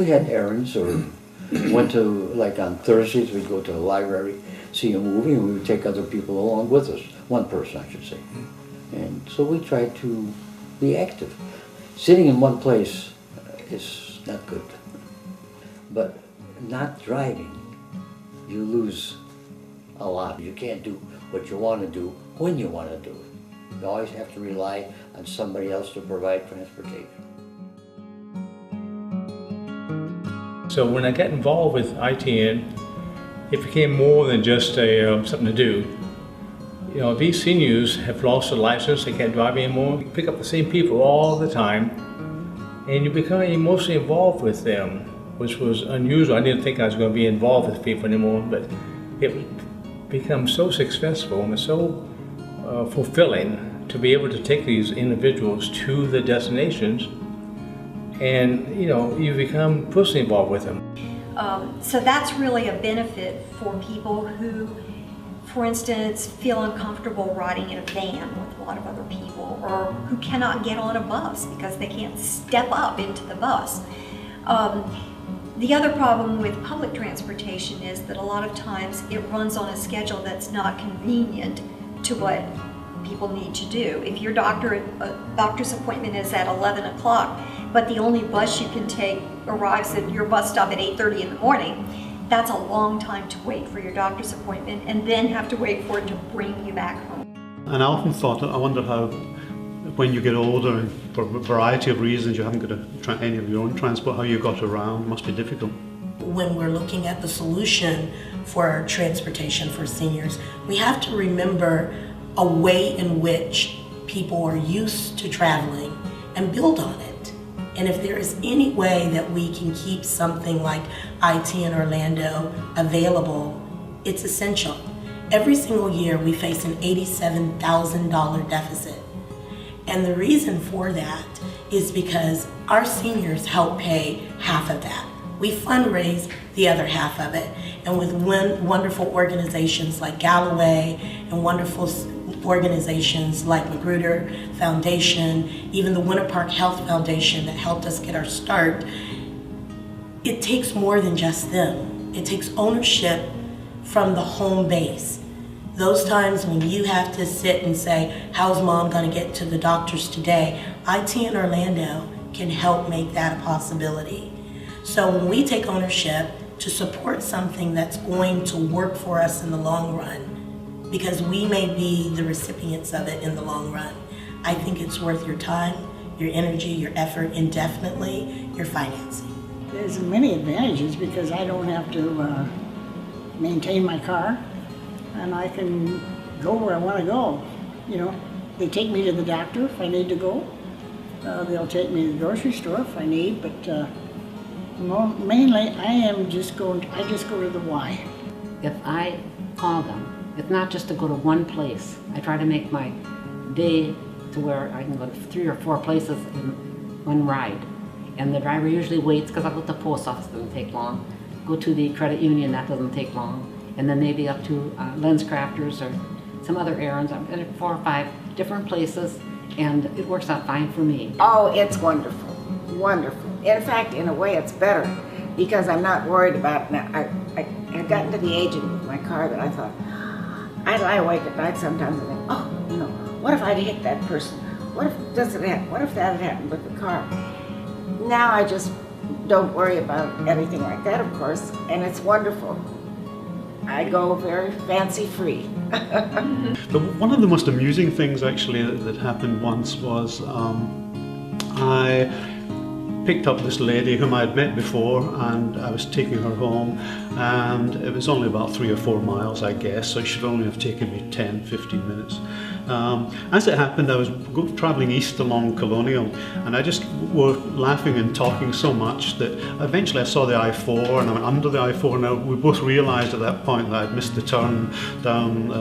we had errands or went to, like on Thursdays, we'd go to the library, see a movie, and we would take other people along with us. One person, I should say. And so we tried to be active. Sitting in one place is not good. But not driving, you lose a lot. You can't do what you want to do when you want to do it. You always have to rely on somebody else to provide transportation. So when I got involved with ITN, it became more than just something to do. You know, these seniors have lost their license, they can't drive anymore. You pick up the same people all the time, and you become emotionally involved with them, which was unusual. I didn't think I was going to be involved with people anymore, but it becomes so successful and so fulfilling to be able to take these individuals to the destinations, and you know, you become personally involved with them. So that's really a benefit for people who, for instance, feel uncomfortable riding in a van with a lot of other people, or who cannot get on a bus because they can't step up into the bus. The other problem with public transportation is that a lot of times it runs on a schedule that's not convenient to what people need to do. If your doctor's appointment is at 11 o'clock, but the only bus you can take arrives at your bus stop at 8:30 in the morning, that's a long time to wait for your doctor's appointment and then have to wait for it to bring you back home. And I often thought, I wonder how, when you get older and for a variety of reasons you haven't got any of your own transport, how you got around must be difficult. When we're looking at the solution for transportation for seniors, we have to remember a way in which people are used to traveling and build on it. And if there is any way that we can keep something like ITN Orlando available, it's essential. Every single year we face an $87,000 deficit. And the reason for that is because our seniors help pay half of that. We fundraise the other half of it. And with wonderful organizations like Galloway and wonderful organizations like Magruder Foundation, even the Winter Park Health Foundation that helped us get our start, it takes more than just them. It takes ownership from the home base. Those times when you have to sit and say, how's mom going to get to the doctors today? ITN Orlando can help make that a possibility. So when we take ownership to support something that's going to work for us in the long run, because we may be the recipients of it in the long run, I think it's worth your time, your energy, your effort, and definitely your financing. There's many advantages because I don't have to maintain my car, and I can go where I want to go. You know, they take me to the doctor if I need to go. They'll take me to the grocery store if I need, but mainly I just go to the Y. If I call them, it's not just to go to one place. I try to make my day to where I can go to 3 or 4 places in one ride. And the driver usually waits because I go to the post office, doesn't take long. Go to the credit union, that doesn't take long. And then maybe up to Lens Crafters or some other errands. I'm at 4 or 5 different places, and it works out fine for me. Oh, it's wonderful, wonderful. In fact, in a way, it's better because I'm not worried about it. Now, I've gotten to the age in my car that I thought, I lie awake at night sometimes and think, oh, you know, what if I'd hit that person? What if what if that had happened with the car? Now I just don't worry about anything like that, of course, and it's wonderful. I go very fancy-free. But one of the most amusing things actually that happened once was I picked up this lady whom I had met before, and I was taking her home, and it was only about 3 or 4 miles, I guess, so it should only have taken me 10, 15 minutes. As it happened, I was traveling east along Colonial, and I just were laughing and talking so much that eventually I saw the I-4 and I went under the I-4. Now we both realized at that point that I'd missed the turn down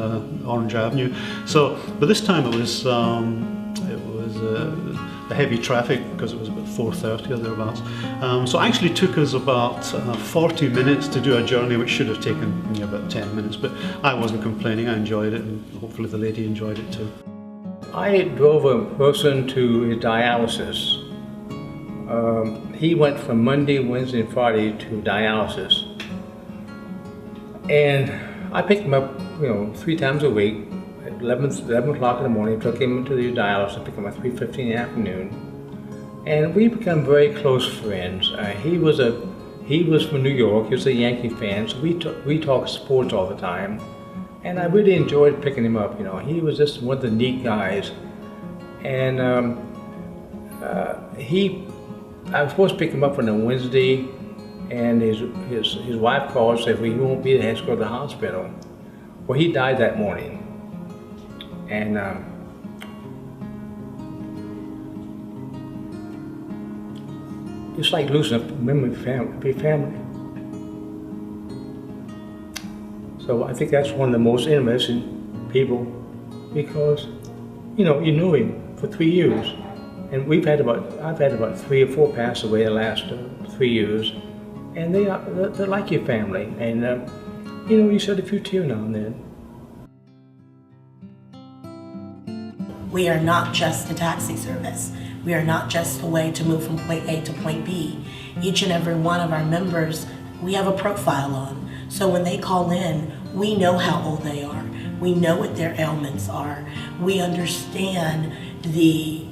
Orange Avenue. So, but this time it was the heavy traffic because it was about 4:30 or thereabouts. So it actually took us about 40 minutes to do a journey which should have taken me about 10 minutes, but I wasn't complaining, I enjoyed it, and hopefully the lady enjoyed it too. I drove a person to dialysis he went from Monday, Wednesday, and Friday to dialysis. And I picked him up, 3 times a week. At 11 o'clock in the morning, took him to the dialysis, picked him up at 3:15 in the afternoon. And we became very close friends. He was from New York, he was a Yankee fan, so we talked sports all the time. And I really enjoyed picking him up, He was just one of the neat guys. And I was supposed to pick him up on a Wednesday, and his wife called and said, well, he won't be there, he has to go to the hospital. Well, he died that morning. And it's like losing a member of your family. So I think that's one of the most interesting people, because, you knew him for 3 years. And I've had about 3 or 4 pass away the last 3 years. And they're like your family. And, you shed a few tears now and then. We are not just a taxi service. We are not just a way to move from point A to point B. Each and every one of our members, we have a profile on. So when they call in, we know how old they are. We know what their ailments are. We understand the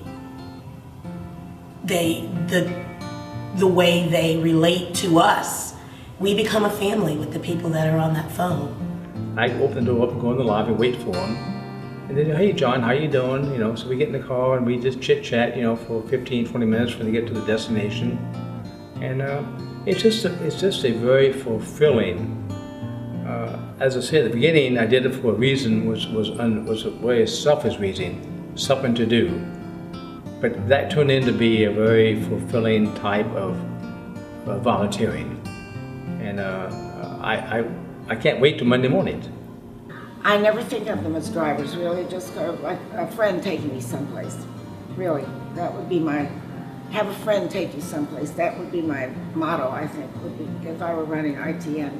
way they relate to us. We become a family with the people that are on that phone. I open the door up and go in the lobby, wait for them. And then, hey John, how you doing? So we get in the car and we just chit chat, for 15, 20 minutes when they get to the destination. And it's just a very fulfilling. As I said at the beginning, I did it for a reason, was a very selfish reason, something to do. But that turned into be a very fulfilling type of volunteering. And I can't wait till Monday mornings. I never think of them as drivers, really, just like a friend taking me someplace. Really, that would be have a friend take you someplace. That would be my motto, I think, would be if I were running ITN.